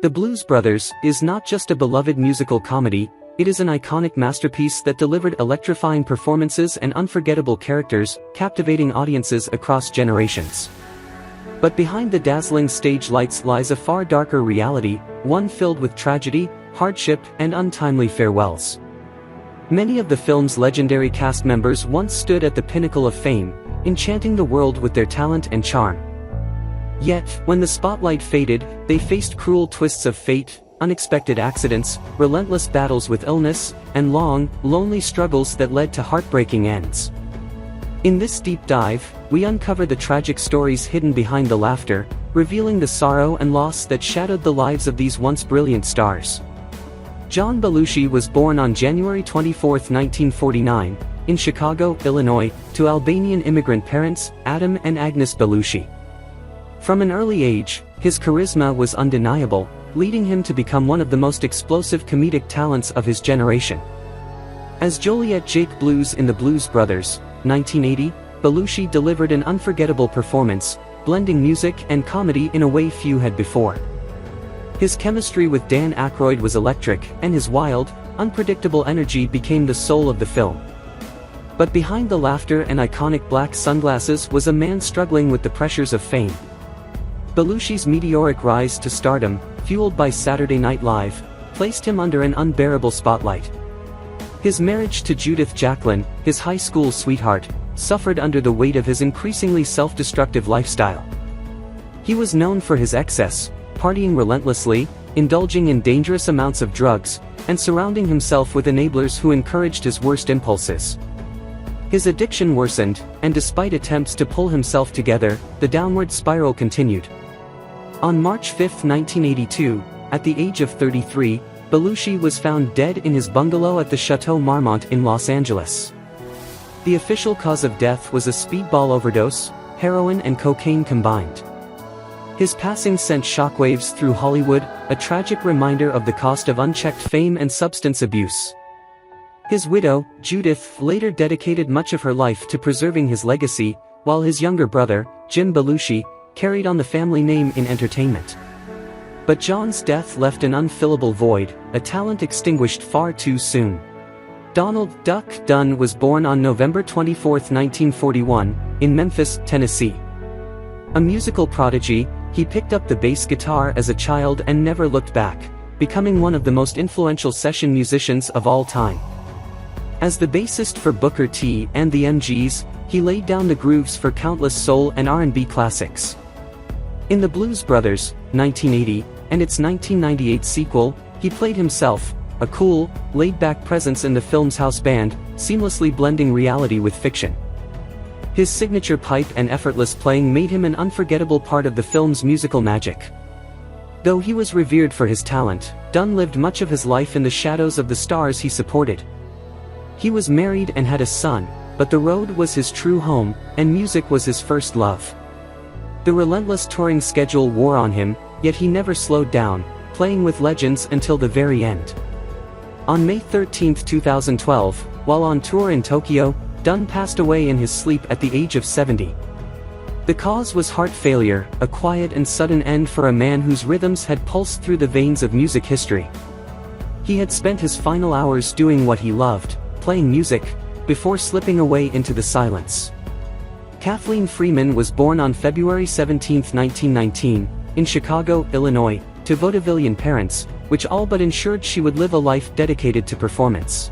The Blues Brothers is not just a beloved musical comedy, it is an iconic masterpiece that delivered electrifying performances and unforgettable characters, captivating audiences across generations. But behind the dazzling stage lights lies a far darker reality, one filled with tragedy, hardship, and untimely farewells. Many of the film's legendary cast members once stood at the pinnacle of fame, enchanting the world with their talent and charm. Yet, when the spotlight faded, they faced cruel twists of fate, unexpected accidents, relentless battles with illness, and long, lonely struggles that led to heartbreaking ends. In this deep dive, we uncover the tragic stories hidden behind the laughter, revealing the sorrow and loss that shadowed the lives of these once brilliant stars. John Belushi was born on January 24, 1949, in Chicago, Illinois, to Albanian immigrant parents, Adam and Agnes Belushi. From an early age, his charisma was undeniable, leading him to become one of the most explosive comedic talents of his generation. As Joliet Jake Blues in The Blues Brothers, 1980, Belushi delivered an unforgettable performance, blending music and comedy in a way few had before. His chemistry with Dan Aykroyd was electric, and his wild, unpredictable energy became the soul of the film. But behind the laughter and iconic black sunglasses was a man struggling with the pressures of fame. Belushi's meteoric rise to stardom, fueled by Saturday Night Live, placed him under an unbearable spotlight. His marriage to Judith Jacqueline, his high school sweetheart, suffered under the weight of his increasingly self-destructive lifestyle. He was known for his excess, partying relentlessly, indulging in dangerous amounts of drugs, and surrounding himself with enablers who encouraged his worst impulses. His addiction worsened, and despite attempts to pull himself together, the downward spiral continued. On March 5, 1982, at the age of 33, Belushi was found dead in his bungalow at the Chateau Marmont in Los Angeles. The official cause of death was a speedball overdose, heroin and cocaine combined. His passing sent shockwaves through Hollywood, a tragic reminder of the cost of unchecked fame and substance abuse. His widow, Judith, later dedicated much of her life to preserving his legacy, while his younger brother, Jim Belushi, carried on the family name in entertainment. But John's death left an unfillable void, a talent extinguished far too soon. Donald "Duck" Dunn was born on November 24, 1941, in Memphis, Tennessee. A musical prodigy, he picked up the bass guitar as a child and never looked back, becoming one of the most influential session musicians of all time. As the bassist for Booker T and the MGs, he laid down the grooves for countless soul and R&B classics. In The Blues Brothers, 1980, and its 1998 sequel, he played himself, a cool, laid-back presence in the film's house band, seamlessly blending reality with fiction. His signature pipe and effortless playing made him an unforgettable part of the film's musical magic. Though he was revered for his talent, Dunn lived much of his life in the shadows of the stars he supported. He was married and had a son, but the road was his true home, and music was his first love. The relentless touring schedule wore on him, yet he never slowed down, playing with legends until the very end. On May 13, 2012, while on tour in Tokyo, Dunn passed away in his sleep at the age of 70. The cause was heart failure, a quiet and sudden end for a man whose rhythms had pulsed through the veins of music history. He had spent his final hours doing what he loved, playing music, before slipping away into the silence. Kathleen Freeman was born on February 17, 1919, in Chicago, Illinois, to vaudevillian parents, which all but ensured she would live a life dedicated to performance.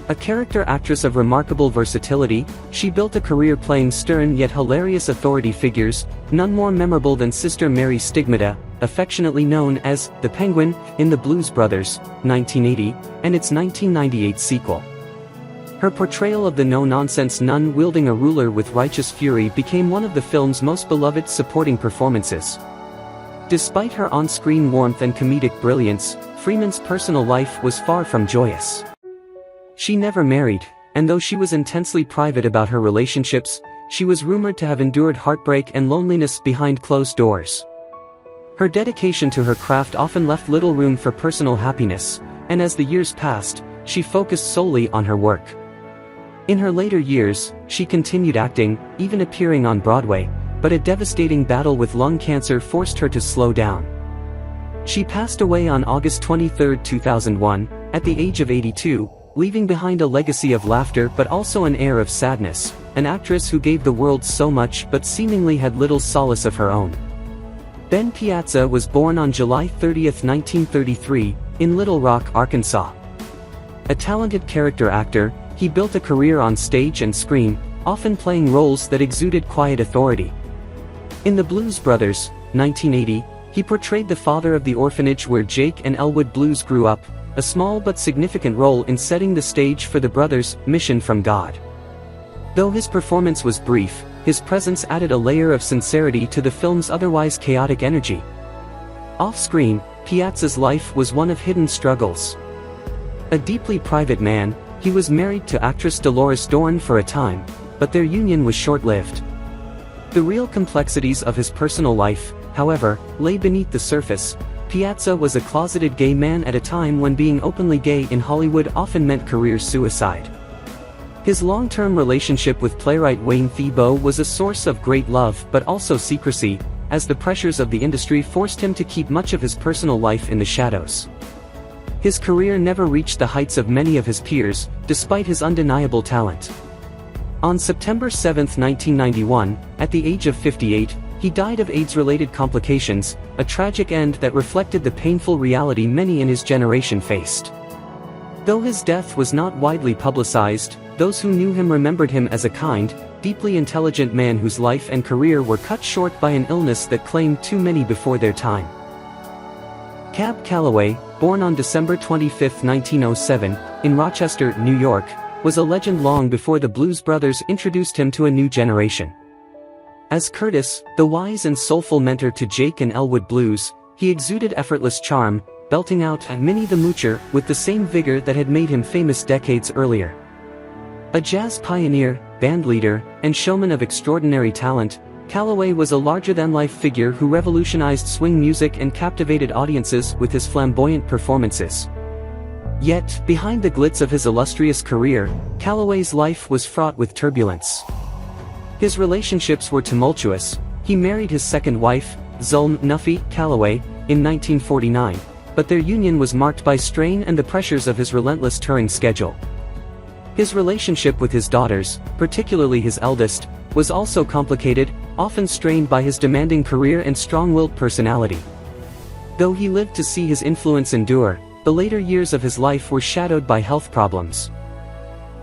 A character actress of remarkable versatility, she built a career playing stern yet hilarious authority figures, none more memorable than Sister Mary Stigmata, affectionately known as the Penguin, in The Blues Brothers, 1980, and its 1998 sequel. Her portrayal of the no-nonsense nun wielding a ruler with righteous fury became one of the film's most beloved supporting performances. Despite her on-screen warmth and comedic brilliance, Freeman's personal life was far from joyous. She never married, and though she was intensely private about her relationships, she was rumored to have endured heartbreak and loneliness behind closed doors. Her dedication to her craft often left little room for personal happiness, and as the years passed, she focused solely on her work. In her later years, she continued acting, even appearing on Broadway, but a devastating battle with lung cancer forced her to slow down. She passed away on August 23, 2001, at the age of 82, leaving behind a legacy of laughter but also an air of sadness, an actress who gave the world so much but seemingly had little solace of her own. Ben Piazza was born on July 30, 1933, in Little Rock, Arkansas. A talented character actor, he built a career on stage and screen, often playing roles that exuded quiet authority. In The Blues Brothers, 1980, he portrayed the father of the orphanage where Jake and Elwood Blues grew up, a small but significant role in setting the stage for the brothers' mission from God. Though his performance was brief, his presence added a layer of sincerity to the film's otherwise chaotic energy. Off-screen, Piazza's life was one of hidden struggles. A deeply private man, he was married to actress Dolores Dorn for a time, but their union was short-lived. The real complexities of his personal life, however, lay beneath the surface. Piazza was a closeted gay man at a time when being openly gay in Hollywood often meant career suicide. His long-term relationship with playwright Wayne Thiebaud was a source of great love but also secrecy, as the pressures of the industry forced him to keep much of his personal life in the shadows. His career never reached the heights of many of his peers, despite his undeniable talent. On September 7, 1991, at the age of 58, he died of AIDS-related complications, a tragic end that reflected the painful reality many in his generation faced. Though his death was not widely publicized, those who knew him remembered him as a kind, deeply intelligent man whose life and career were cut short by an illness that claimed too many before their time. Cab Calloway, born on December 25, 1907, in Rochester, New York, was a legend long before the Blues Brothers introduced him to a new generation. As Curtis, the wise and soulful mentor to Jake and Elwood Blues, he exuded effortless charm, belting out Minnie the Moocher with the same vigor that had made him famous decades earlier. A jazz pioneer, bandleader, and showman of extraordinary talent, Calloway was a larger-than-life figure who revolutionized swing music and captivated audiences with his flamboyant performances. Yet, behind the glitz of his illustrious career, Calloway's life was fraught with turbulence. His relationships were tumultuous. He married his second wife, Zulm Nuffy Calloway, in 1949, but their union was marked by strain and the pressures of his relentless touring schedule. His relationship with his daughters, particularly his eldest, was also complicated, often strained by his demanding career and strong-willed personality. Though he lived to see his influence endure, the later years of his life were shadowed by health problems.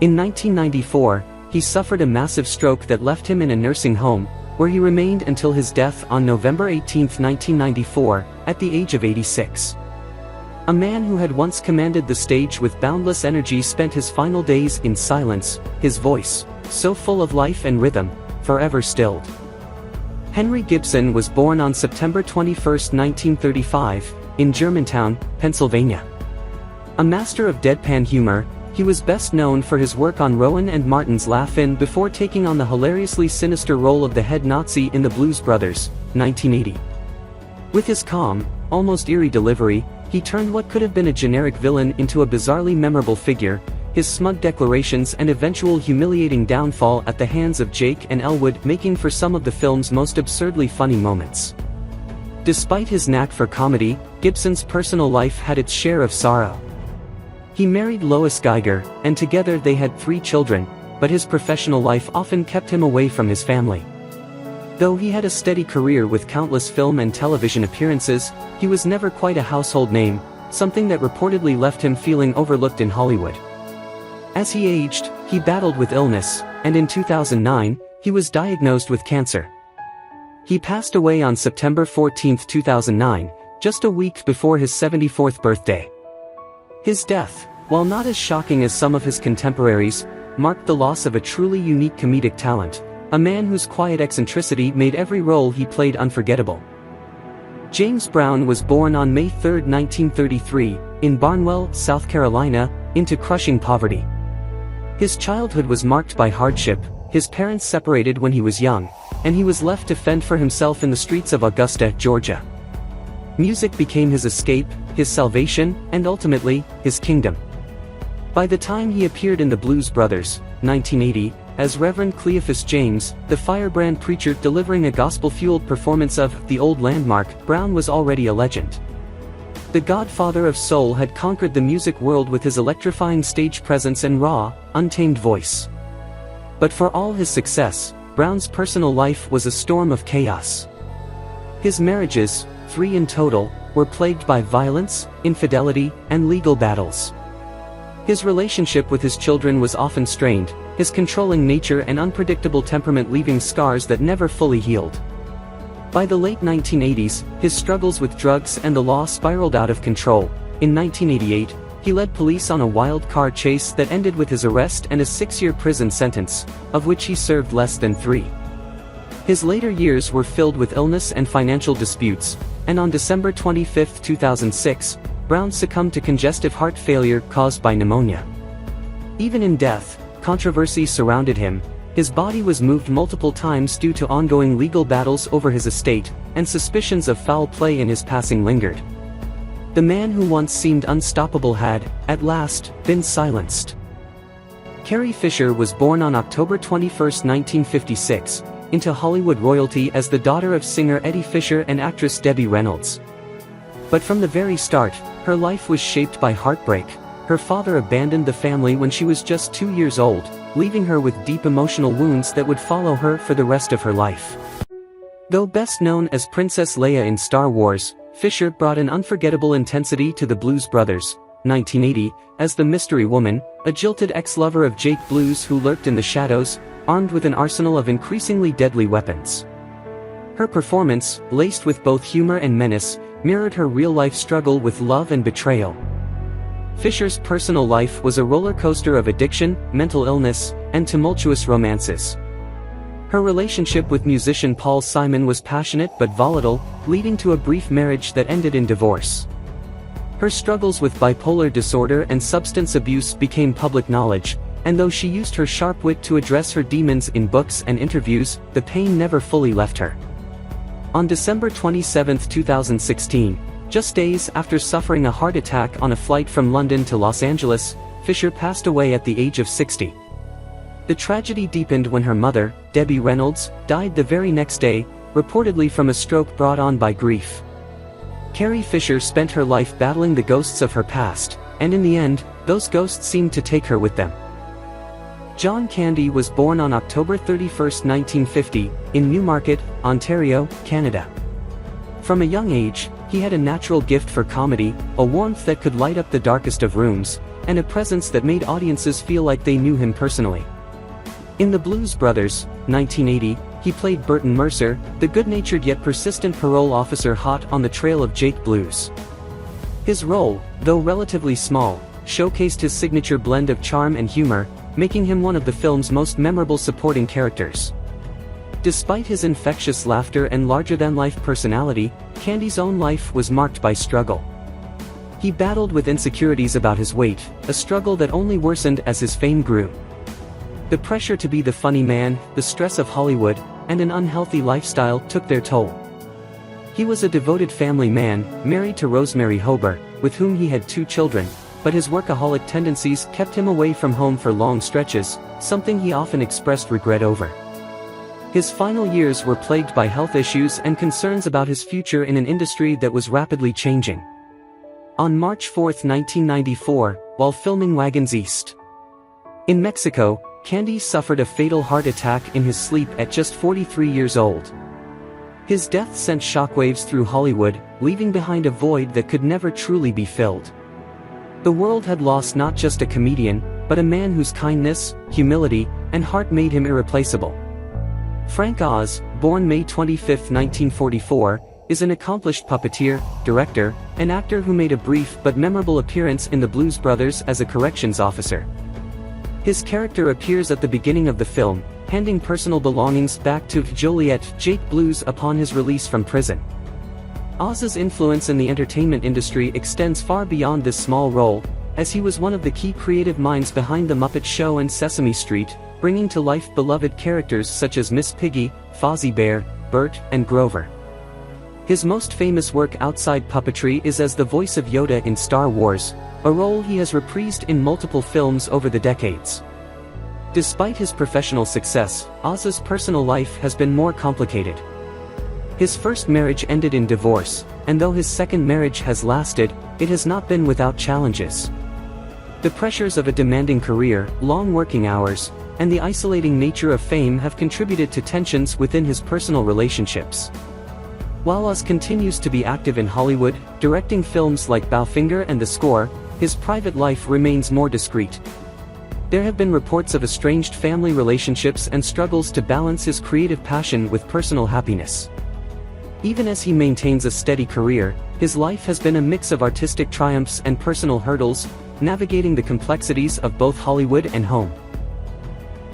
In 1994, he suffered a massive stroke that left him in a nursing home, where he remained until his death on November 18, 1994, at the age of 86. A man who had once commanded the stage with boundless energy spent his final days in silence, his voice, so full of life and rhythm, forever stilled. Henry Gibson was born on September 21, 1935, in Germantown, Pennsylvania. A master of deadpan humor, he was best known for his work on Rowan and Martin's Laugh-In before taking on the hilariously sinister role of the head Nazi in The Blues Brothers, 1980. With his calm, almost eerie delivery, he turned what could have been a generic villain into a bizarrely memorable figure, his smug declarations and eventual humiliating downfall at the hands of Jake and Elwood making for some of the film's most absurdly funny moments. Despite his knack for comedy, Gibson's personal life had its share of sorrow. He married Lois Geiger, and together they had 3 children, but his professional life often kept him away from his family. Though he had a steady career with countless film and television appearances, he was never quite a household name, something that reportedly left him feeling overlooked in Hollywood. As he aged, he battled with illness, and in 2009, he was diagnosed with cancer. He passed away on September 14, 2009, just a week before his 74th birthday. His death, while not as shocking as some of his contemporaries, marked the loss of a truly unique comedic talent, a man whose quiet eccentricity made every role he played unforgettable. James Brown was born on May 3, 1933, in Barnwell, South Carolina, into crushing poverty. His childhood was marked by hardship. His parents separated when he was young, and he was left to fend for himself in the streets of Augusta, Georgia. Music became his escape, his salvation, and ultimately, his kingdom. By the time he appeared in The Blues Brothers, 1980, as Reverend Cleophas James, the firebrand preacher delivering a gospel-fueled performance of The Old Landmark, Brown was already a legend. The godfather of soul had conquered the music world with his electrifying stage presence and raw, untamed voice. But for all his success, Brown's personal life was a storm of chaos. His marriages, 3 in total, were plagued by violence, infidelity, and legal battles. His relationship with his children was often strained, his controlling nature and unpredictable temperament leaving scars that never fully healed. By the late 1980s, his struggles with drugs and the law spiraled out of control. In 1988, he led police on a wild car chase that ended with his arrest and a 6-year prison sentence, of which he served less than 3. His later years were filled with illness and financial disputes, and on December 25, 2006, Brown succumbed to congestive heart failure caused by pneumonia. Even in death, controversy surrounded him. His body was moved multiple times due to ongoing legal battles over his estate, and suspicions of foul play in his passing lingered. The man who once seemed unstoppable had, at last, been silenced. Carrie Fisher was born on October 21, 1956, into Hollywood royalty as the daughter of singer Eddie Fisher and actress Debbie Reynolds. But from the very start, her life was shaped by heartbreak. Her father abandoned the family when she was just 2 years old, leaving her with deep emotional wounds that would follow her for the rest of her life. Though best known as Princess Leia in Star Wars, Fisher brought an unforgettable intensity to the Blues Brothers, 1980, as the Mystery Woman, a jilted ex-lover of Jake Blues who lurked in the shadows, armed with an arsenal of increasingly deadly weapons. Her performance, laced with both humor and menace, mirrored her real-life struggle with love and betrayal. Fisher's personal life was a roller coaster of addiction, mental illness, and tumultuous romances. Her relationship with musician Paul Simon was passionate but volatile, leading to a brief marriage that ended in divorce. Her struggles with bipolar disorder and substance abuse became public knowledge, and though she used her sharp wit to address her demons in books and interviews, the pain never fully left her. On December 27, 2016, just days after suffering a heart attack on a flight from London to Los Angeles, Fisher passed away at the age of 60. The tragedy deepened when her mother, Debbie Reynolds, died the very next day, reportedly from a stroke brought on by grief. Carrie Fisher spent her life battling the ghosts of her past, and in the end, those ghosts seemed to take her with them. John Candy was born on October 31, 1950, in Newmarket, Ontario, Canada. From a young age, he had a natural gift for comedy, a warmth that could light up the darkest of rooms, and a presence that made audiences feel like they knew him personally. In The Blues Brothers, 1980, he played Burton Mercer, the good-natured yet persistent parole officer hot on the trail of Jake Blues. His role, though relatively small, showcased his signature blend of charm and humor, making him one of the film's most memorable supporting characters. Despite his infectious laughter and larger-than-life personality, Candy's own life was marked by struggle. He battled with insecurities about his weight, a struggle that only worsened as his fame grew. The pressure to be the funny man, the stress of Hollywood, and an unhealthy lifestyle took their toll. He was a devoted family man, married to Rosemary Hober, with whom he had 2 children, but his workaholic tendencies kept him away from home for long stretches, something he often expressed regret over. His final years were plagued by health issues and concerns about his future in an industry that was rapidly changing. On March 4, 1994, while filming Wagons East in Mexico, Candy suffered a fatal heart attack in his sleep at just 43 years old. His death sent shockwaves through Hollywood, leaving behind a void that could never truly be filled. The world had lost not just a comedian, but a man whose kindness, humility, and heart made him irreplaceable. Frank Oz, born May 25, 1944, is an accomplished puppeteer, director, and actor who made a brief but memorable appearance in The Blues Brothers as a corrections officer. His character appears at the beginning of the film, handing personal belongings back to Joliet, Jake Blues, upon his release from prison. Oz's influence in the entertainment industry extends far beyond this small role, as he was one of the key creative minds behind The Muppet Show and Sesame Street, bringing to life beloved characters such as Miss Piggy, Fozzie Bear, Bert, and Grover. His most famous work outside puppetry is as the voice of Yoda in Star Wars, a role he has reprised in multiple films over the decades. Despite his professional success, Oz's personal life has been more complicated. His first marriage ended in divorce, and though his second marriage has lasted, it has not been without challenges. The pressures of a demanding career, long working hours, and the isolating nature of fame have contributed to tensions within his personal relationships. While Oz continues to be active in Hollywood, directing films like Bowfinger and The Score, his private life remains more discreet. There have been reports of estranged family relationships and struggles to balance his creative passion with personal happiness. Even as he maintains a steady career, his life has been a mix of artistic triumphs and personal hurdles, navigating the complexities of both Hollywood and home.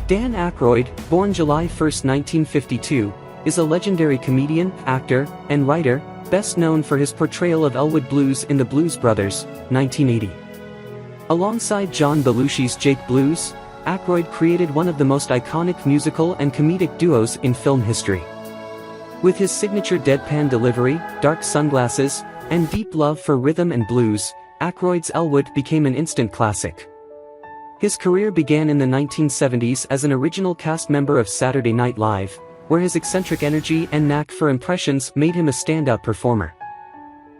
Dan Aykroyd, born July 1, 1952, is a legendary comedian, actor, and writer, best known for his portrayal of Elwood Blues in The Blues Brothers, 1980. Alongside John Belushi's Jake Blues, Aykroyd created one of the most iconic musical and comedic duos in film history. With his signature deadpan delivery, dark sunglasses, and deep love for rhythm and blues, Aykroyd's Elwood became an instant classic. His career began in the 1970s as an original cast member of Saturday Night Live, where his eccentric energy and knack for impressions made him a standout performer.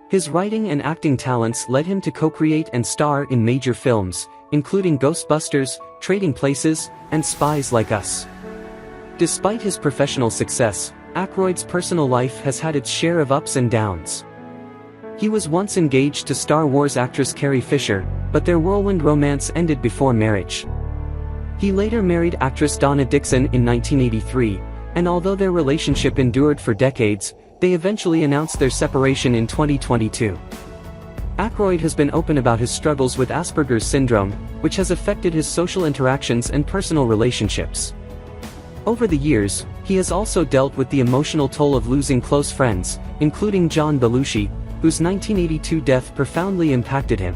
His writing and acting talents led him to co-create and star in major films, including Ghostbusters, Trading Places, and Spies Like Us. Despite his professional success, Aykroyd's personal life has had its share of ups and downs. He was once engaged to Star Wars actress Carrie Fisher, but their whirlwind romance ended before marriage. He later married actress Donna Dixon in 1983, and although their relationship endured for decades, they eventually announced their separation in 2022. Aykroyd has been open about his struggles with Asperger's syndrome, which has affected his social interactions and personal relationships. Over the years, he has also dealt with the emotional toll of losing close friends, including John Belushi, whose 1982 death profoundly impacted him.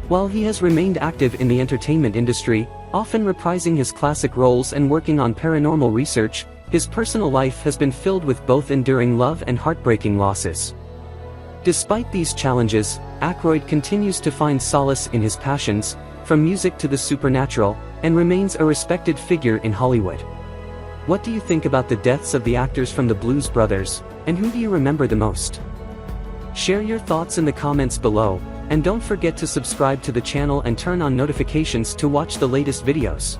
While he has remained active in the entertainment industry, often reprising his classic roles and working on paranormal research, his personal life has been filled with both enduring love and heartbreaking losses. Despite these challenges, Aykroyd continues to find solace in his passions, from music to the supernatural, and remains a respected figure in Hollywood. What do you think about the deaths of the actors from the Blues Brothers, and who do you remember the most? Share your thoughts in the comments below, and don't forget to subscribe to the channel and turn on notifications to watch the latest videos.